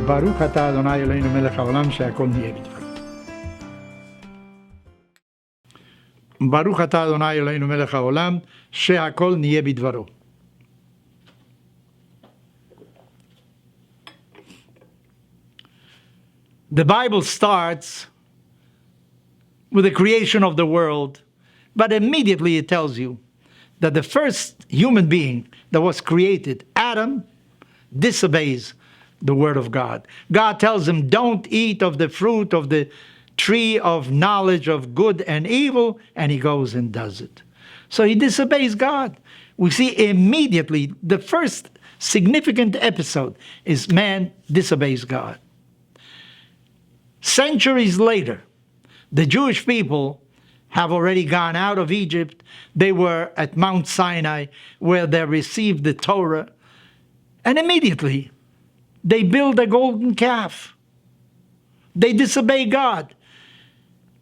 ברוך אתה אדוני אלוהינו מלך העולם שהכל נהיה בדברו. ברוך אתה אדוני אלוהינו מלך העולם שהכל נהיה בדברו. The Bible starts with the creation of the world, but immediately it tells you that the first human being that was created, Adam, disobeys the word of God. God tells him, don't eat of the fruit of the tree of knowledge of good and evil, and he goes and does it. So he disobeys God. We see immediately the first significant episode is man disobeys God. Centuries later, the Jewish people have already gone out of Egypt. They were at Mount Sinai where they received the Torah. And immediately, they build a golden calf. They disobey God.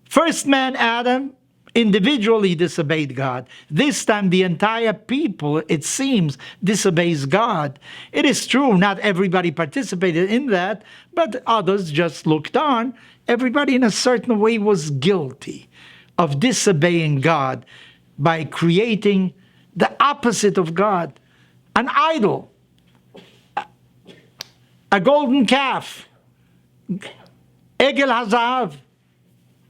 First man, Adam, individually disobeyed God. This time, the entire people, it seems, disobeys God. It is true, not everybody participated in that, but others just looked on. Everybody in a certain way was guilty of disobeying God by creating the opposite of God, an idol, a golden calf, Egel Hazahav.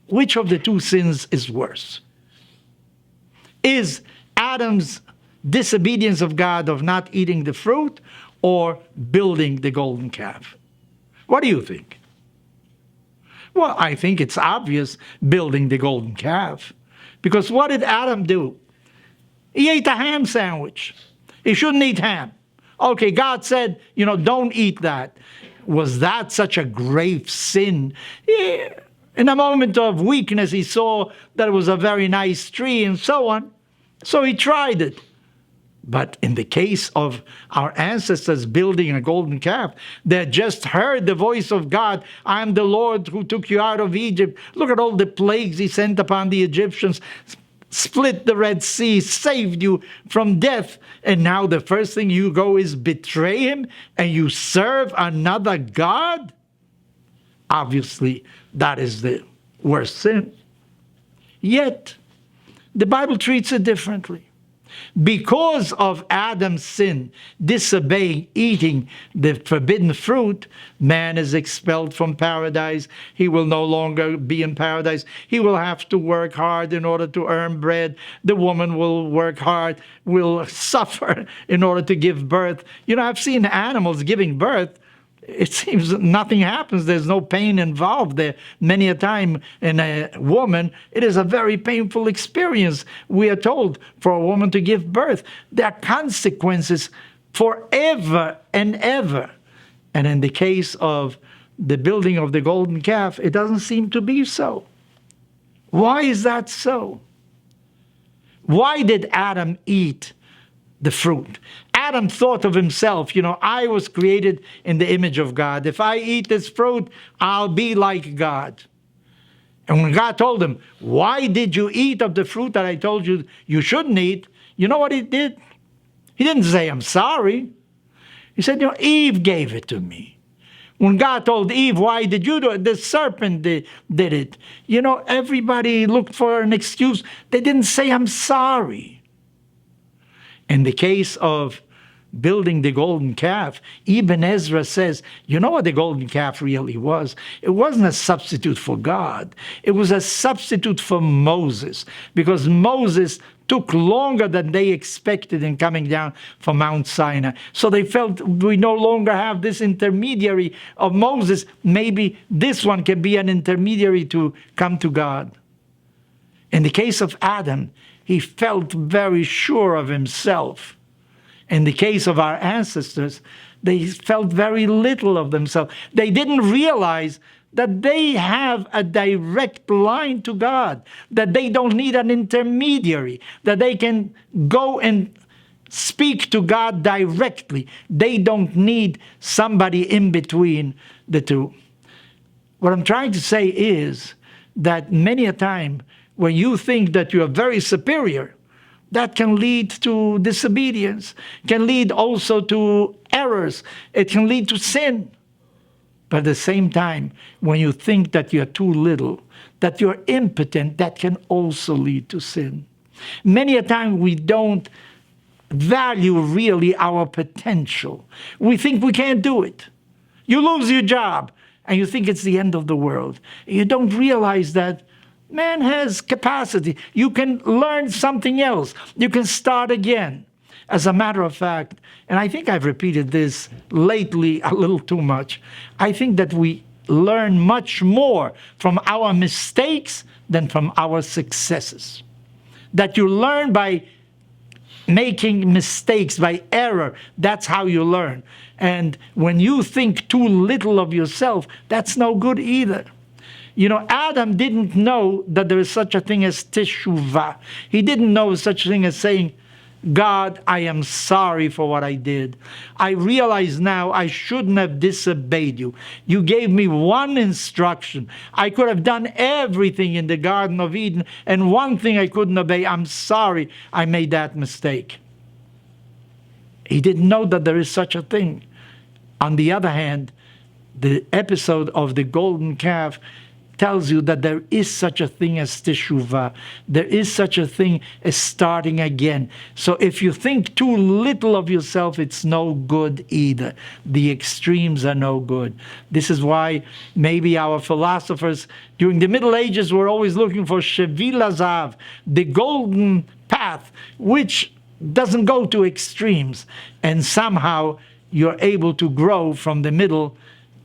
Which of the two sins is worse? Is Adam's disobedience of God of not eating the fruit or building the golden calf? What do you think? Well, I think it's obvious building the golden calf. Because what did Adam do? He ate a ham sandwich. He shouldn't eat ham. Okay, God said, don't eat that. Was that such a grave sin? Yeah. In a moment of weakness, he saw that it was a very nice tree and so on. So he tried it. But in the case of our ancestors building a golden calf, they just heard the voice of God. I am the Lord who took you out of Egypt. Look at all the plagues he sent upon the Egyptians. Split the Red Sea, saved you from death. And now the first thing you go is betray him and you serve another God? Obviously, that is the worst sin. Yet, the Bible treats it differently. Because of Adam's sin, disobeying, eating the forbidden fruit, man is expelled from paradise. He will no longer be in paradise. He will have to work hard in order to earn bread. The woman will work hard, will suffer in order to give birth. I've seen animals giving birth. It seems nothing happens. There's no pain involved there. Many a time in a woman, it is a very painful experience, we are told, for a woman to give birth. There are consequences forever and ever. And in the case of the building of the golden calf, it doesn't seem to be so. Why is that so? Why did Adam eat the fruit? Adam thought of himself, I was created in the image of God. If I eat this fruit, I'll be like God. And when God told him, why did you eat of the fruit that I told you you shouldn't eat? You know what he did? He didn't say, I'm sorry. He said, Eve gave it to me. When God told Eve, why did you do it? The serpent did it. Everybody looked for an excuse. They didn't say, I'm sorry. In the case of building the golden calf, Ibn Ezra says, you know what the golden calf really was? It wasn't a substitute for God. It was a substitute for Moses, because Moses took longer than they expected in coming down from Mount Sinai. So they felt, we no longer have this intermediary of Moses. Maybe this one can be an intermediary to come to God. In the case of Adam, he felt very sure of himself. In the case of our ancestors, they felt very little of themselves. They didn't realize that they have a direct line to God, that they don't need an intermediary, that they can go and speak to God directly. They don't need somebody in between the two. What I'm trying to say is that many a time when you think that you are very superior, that can lead to disobedience, can lead also to errors. It can lead to sin. But at the same time, when you think that you're too little, that you're impotent, that can also lead to sin. Many a time we don't value really our potential. We think we can't do it. You lose your job and you think it's the end of the world. You don't realize that man has capacity. You can learn something else. You can start again. As a matter of fact, and I think I've repeated this lately a little too much, I think that we learn much more from our mistakes than from our successes. That you learn by making mistakes, by error. That's how you learn. And when you think too little of yourself, that's no good either. You know, Adam didn't know that there is such a thing as teshuvah. He didn't know such a thing as saying, God, I am sorry for what I did. I realize now I shouldn't have disobeyed you. You gave me one instruction. I could have done everything in the Garden of Eden, and one thing I couldn't obey. I'm sorry I made that mistake. He didn't know that there is such a thing. On the other hand, the episode of the golden calf tells you that there is such a thing as teshuvah. There is such a thing as starting again. So if you think too little of yourself, it's no good either. The extremes are no good. This is why maybe our philosophers during the Middle Ages were always looking for shevil hazav, the golden path, which doesn't go to extremes. And somehow you're able to grow from the middle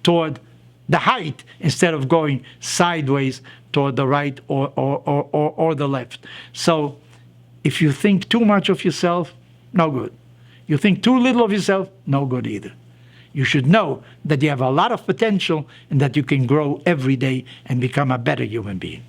toward the height instead of going sideways toward the right or the left. So if you think too much of yourself, no good. You think too little of yourself, no good either. You should know that you have a lot of potential and that you can grow every day and become a better human being.